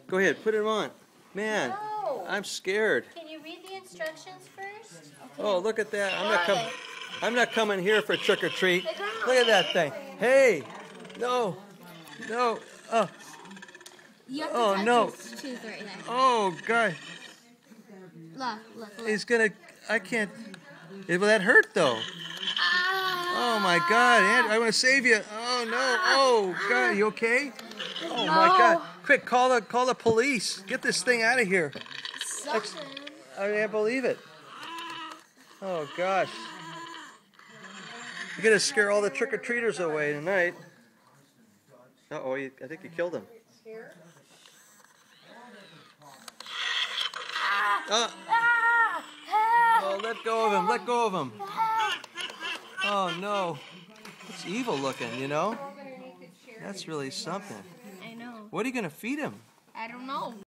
Go ahead, put him on. Man, No. I'm scared. Can you read the instructions first? Okay. Oh, look at that. I'm not coming here for trick or treat. Look at that thing. Hey. No. No. Oh. You have to Oh touch no. his tooth right there. Oh God. Look. He's gonna. I can't. Well, that hurt though. Ah. Oh my God, Andrew, I want to save you. Oh no. Oh God, you okay? Oh No. my God. Quick, call the police. Get this thing out of here. Something. I can't believe it. Oh gosh. You're gonna scare all the trick-or-treaters away tonight. Uh-oh, I think you killed him. Oh, let go of him. Let go of him. Oh no. It's evil looking, you know? That's really something. I know. What are you gonna feed him? I don't know.